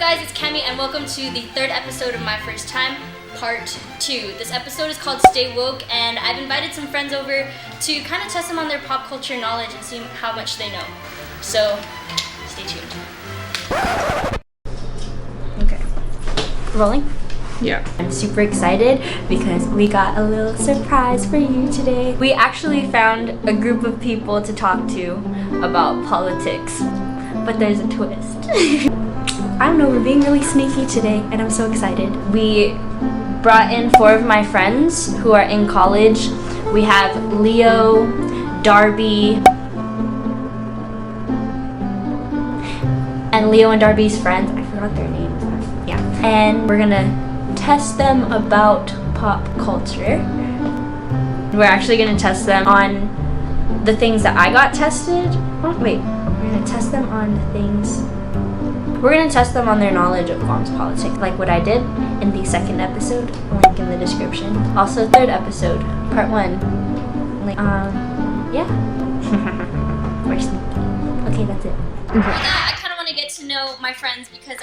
guys, it's Cami and welcome to the third episode of My First Time, part 2. This episode is called Stay Woke and I've invited some friends over to kind of test them on their pop culture knowledge and see how much they know. So, stay tuned. Okay. Rolling? Yeah. I'm super excited because we got a little surprise for you today. We actually found a group of people to talk to about politics, but there's a twist. I don't know, we're being really sneaky today and I'm so excited. We brought in 4 of my friends who are in college. We have Leo, Darby, and Leo and Darby's friends. I forgot their names. Yeah. And we're gonna test them about pop culture. We're actually gonna test them on the things that I got tested. Oh, wait, we're gonna test them on the things. We're gonna test them on their knowledge of Guam's politics, like what I did in the second episode, link in the description. Also, third episode, part 1. Like, yeah. We're sneaky. Okay, that's it. I kind of want to get to know my friends because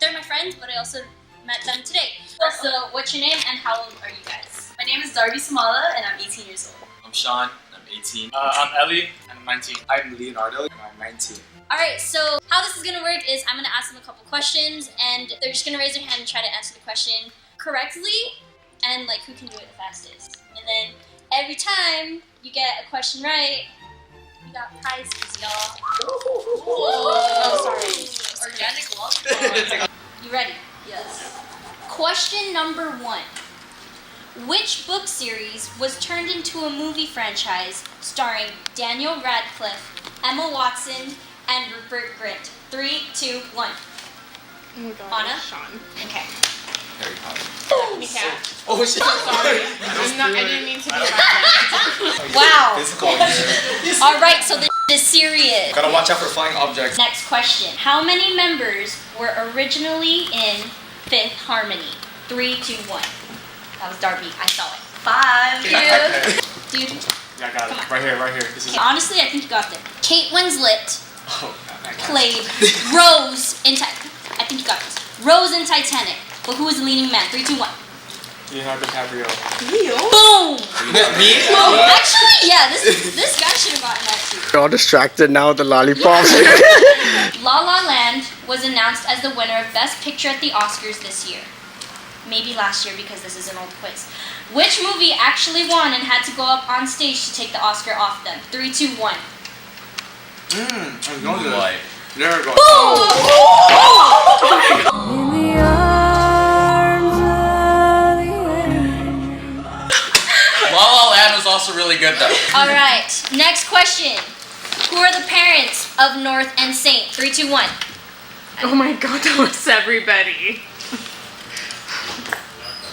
they're my friends, but I also met them today. So, what's your name and how old are you guys? My name is Darby Samala and I'm 18 years old. I'm Sean, I'm 18. I'm Ellie, and I'm 19. I'm Leonardo, and I'm 19. Alright, so how this is going to work is I'm going to ask them a couple questions and they're just going to raise their hand and try to answer the question correctly and like who can do it the fastest. And then every time you get a question right, you got prizes, y'all. Oh, sorry. Organic love. You ready? Yes. Question number 1. Which book series was turned into a movie franchise starring Daniel Radcliffe, Emma Watson, and Rupert Grint? 3, 2, 1. Oh my god. Anna? Sean. Okay. Harry Potter. Me cat. Oh shit! Sorry. I didn't mean to be violent. Wow. Physical. Alright, so this is serious. Gotta watch out for flying objects. Next question. How many members were originally in Fifth Harmony? 3, 2, 1. That was Darby. I saw it. 5. Dude. Yeah, I got Come it. Right here. This is. Honestly, I think you got it. Kate Winslet Oh, God, played Rose in I think you got this. Rose in Titanic. But who was the leading man? 3, 2, 1. Leonardo DiCaprio. Boom! Me? Actually, yeah, this guy should have gotten that too. You're all distracted now with the lollipops. La La Land was announced as the winner of Best Picture at the Oscars this year. Maybe last year because this is an old quiz. Which movie actually won and had to go up on stage to take the Oscar off them? 3, 2, 1. I know this. What? There we go. La La Land was also really good though. Alright, next question. Who are the parents of North and Saint? 3, 2, 1. Oh my god, that was everybody.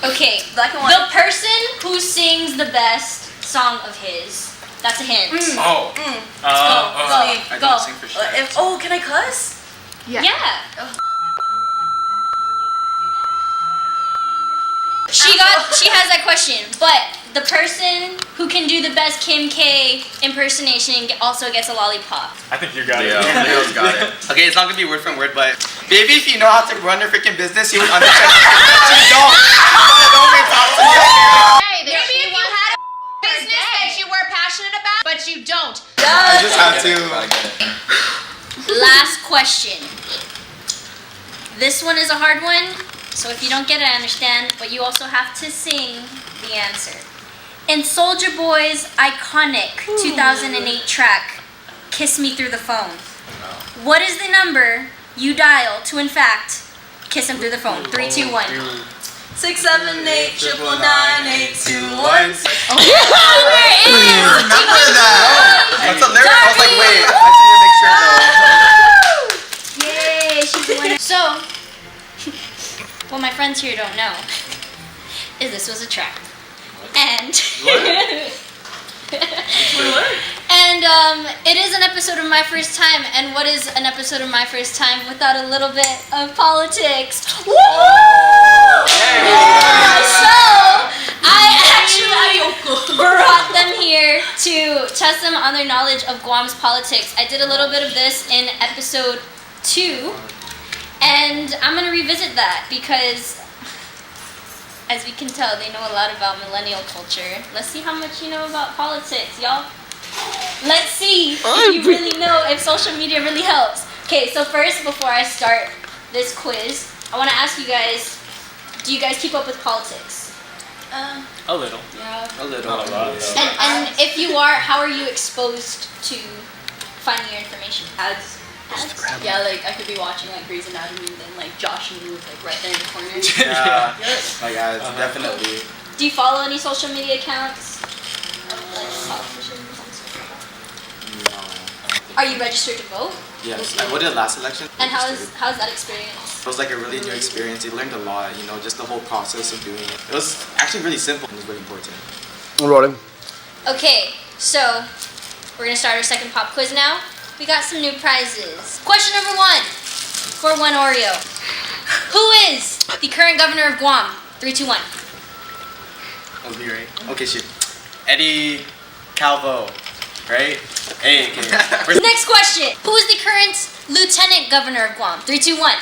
Okay, Black and white. the person who sings the best song of his. That's a hint. Oh. Go. I don't sing for shit. Can I cuss? Yeah. Oh. She has that question, but the person who can do the best Kim K impersonation also gets a lollipop. I think you got it. Yeah, Leo's got it. Okay, it's not gonna be word for word, but baby, if you know how to run your freaking business, you would understand. You don't. Don't make talk to me. Hey, maybe if you had a business that you were passionate about, but you don't. I just have to. Last question. This one is a hard one, so if you don't get it, I understand, but you also have to sing the answer. In Soulja Boy's iconic 2008 track, Kiss Me Through the Phone, what is the number you dial to, in fact, kiss him through the phone? 3, 2, 1. 6, 7, 8, 9, 9, 8, 2, 1. Remember that. That's a lyric. I was like, wait. I need to make sure though. Yay, she's the winner. So, what my friends here don't know is this was a track. And it is an episode of My First Time, and what is an episode of My First Time without a little bit of politics? Woo! So I actually brought them here to test them on their knowledge of Guam's politics. I did a little bit of this in episode 2. And I'm gonna revisit that because, as we can tell, they know a lot about millennial culture. Let's see how much you know about politics, y'all. Let's see if you really know if social media really helps. Okay, so first, before I start this quiz, I want to ask you guys, do you guys keep up with politics? A little. Yeah. A little. Not a lot, though. And if you are, how are you exposed to finding your information? Ads. Ads? Yeah, like I could be watching like Grey's Anatomy and then like Josh and you like right there in the corner. Yeah. Yep. My guys, definitely. Do you follow any social media accounts? Like politicians and stuff like that? Are you registered to vote? Yes. I voted last election. And how's that experience? It was like a really new experience. I learned a lot, you know, just the whole process of doing it. It was actually really simple. It was really important. I'm rolling. Okay, so we're gonna start our second pop quiz now. We got some new prizes. Question number 1 for 1 Oreo. Who is the current governor of Guam? 3, 2, 1. That was me, right? Okay, shit. Eddie Calvo, right? Hey, okay. Next question. Who is the current lieutenant governor of Guam? 3, 2, 1.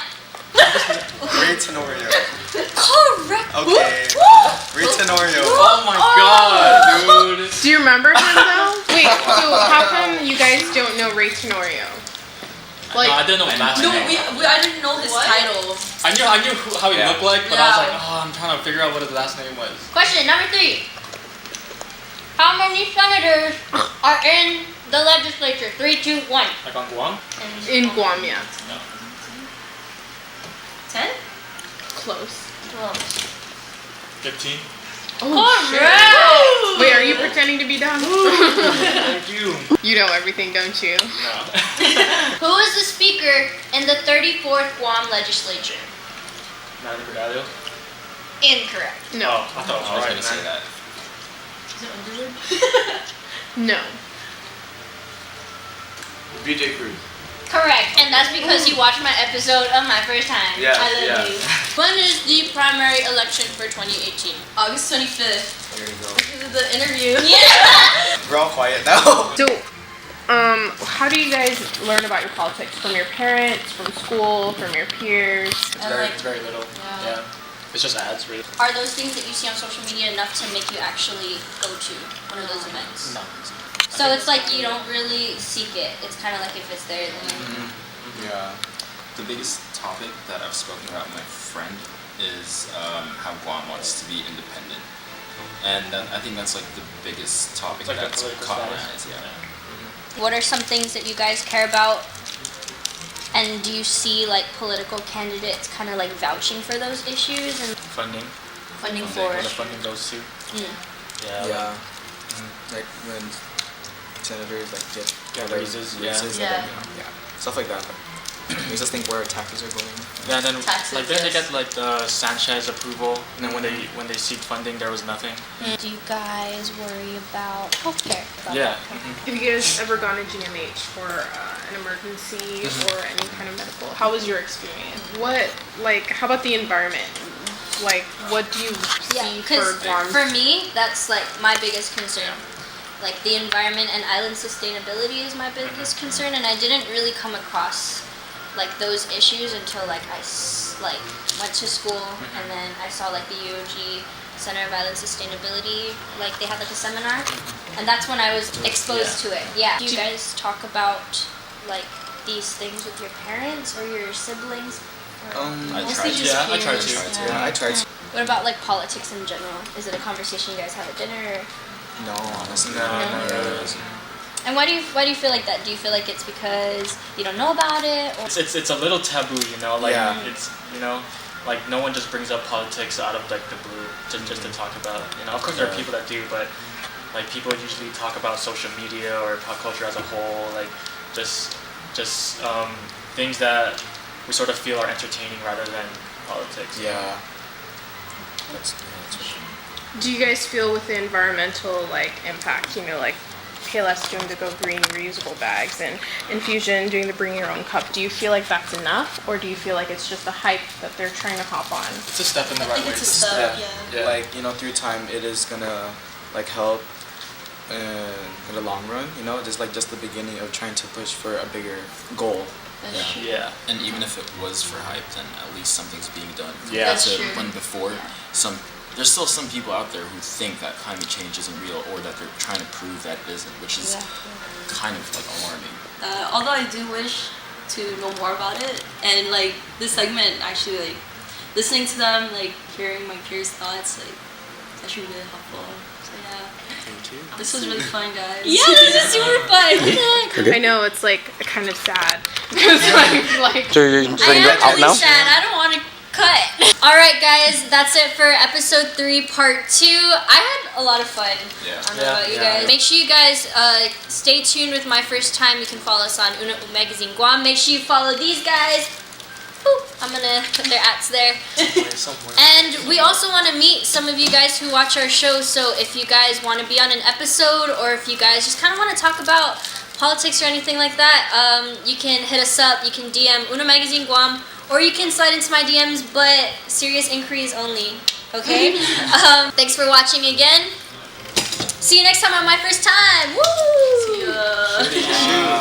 Ray Tenorio. Correct. Okay. Ray Tenorio. Oh my god, dude. Do you remember him though? Wait, so how come you guys don't know Ray Tenorio? Like, No, I didn't know his last No, name. I didn't know his title. I knew how he Yeah. looked like, but I was Yeah. like, oh, I'm trying to figure out what his last name was. Question number 3. How many senators are in the legislature? 3, 2, 1. Like on Guam? in Guam, yeah. No. 10? Close. 15? Correct. Wait, are you pretending to be dumb? Thank you. You know everything, don't you? No. Who is the speaker in the 34th Guam legislature? Not Bradley? Incorrect. No. Oh, I thought I was gonna right, say man. that. Is it Underwood? No. BJ Cruz. Correct. And that's because you watched my episode of My First Time. Yeah, I love yeah. you. When is the primary election for 2018? August 25th. There you go. This is the interview. Yeah. We're all quiet now. So, how do you guys learn about your politics? From your parents, from school, from your peers? It's very little. Yeah. It's just ads, really. Are those things that you see on social media enough to make you actually go to one of those events? No. So it's like you don't really seek it. It's kind of like if it's there, then. Yeah. The biggest topic that I've spoken about with my friend is how Guam wants to be independent. And I think that's like the biggest topic It's like the that's political caught my status. eyes, yeah. What are some things that you guys care about? And do you see like political candidates kind of like vouching for those issues and Funding. funding for? Where the funding goes to. Yeah. Yeah. Like when senators like get raises, yeah. Yeah. Stuff like that. Makes us think where our taxes are going. Yeah, and then Taxes, like then they yes. get like the Sanchez approval, and then when they seek funding, there was nothing. Do you guys worry about healthcare? Yeah. Have you guys ever gone to GMH for an emergency or any kind of medical? How was your experience? How about the environment? Like, what do you Yeah, see because for Guam? for me, that's like my biggest concern. Like the environment and island sustainability is my biggest concern, and I didn't really come across like those issues until like I went to school, and then I saw like the UOG Center of Island Sustainability, like they had like a seminar, and that's when I was exposed to it. Yeah. Do you guys talk about like these things with your parents or your siblings? I Mostly tried to. just Yeah, I tried to. peers. Yeah, I tried to. What about like politics in general? Is it a conversation you guys have at dinner? No, honestly. No, not really. And why do you feel like that? Do you feel like it's because you don't know about it, or It's a little taboo, you know. Like Yeah. it's like no one just brings up politics out of like the blue just to talk about. You know, of course there are people that do, but like people usually talk about social media or pop culture as a whole, like just things that we sort of feel are entertaining rather than politics. Yeah. That's for sure. Do you guys feel with the environmental impact, like Payless doing the Go Green reusable bags and Infusion doing the Bring Your Own Cup, do you feel like that's enough, or do you feel like it's just a hype that they're trying to hop on? It's a step in the right way. It's a step, yeah. Yeah. Through time it is gonna help in the long run, just the beginning of trying to push for a bigger goal That's true. Yeah. And even if it was for hype, then at least something's being done. Yeah. That's So true. when before, there's still some people out there who think that climate change isn't real, or that they're trying to prove that it isn't, which is kind of like alarming. Although I do wish to know more about it, and like this segment actually like listening to them, like hearing my peers' thoughts, like it's actually really helpful. So yeah. This was really fun, guys. Yeah, this is super fun. What the heck? I know it's like kind of sad because like So you're I saying am out really now? sad. I don't want to cut. All right, guys, that's it for episode 3, part 2. I had a lot of fun. Yeah. I don't know about you guys. Make sure you guys stay tuned with My First Time. You can follow us on Una Magazine Guam. Make sure you follow these guys. Whew, I'm gonna put their ats there. And we also want to meet some of you guys who watch our show. So if you guys want to be on an episode, or if you guys just kind of want to talk about politics or anything like that, you can hit us up. You can DM Una Magazine Guam, or you can slide into my DMs, but serious inquiries only. Okay. Thanks for watching again. See you next time on My First Time. Woo! Yeah.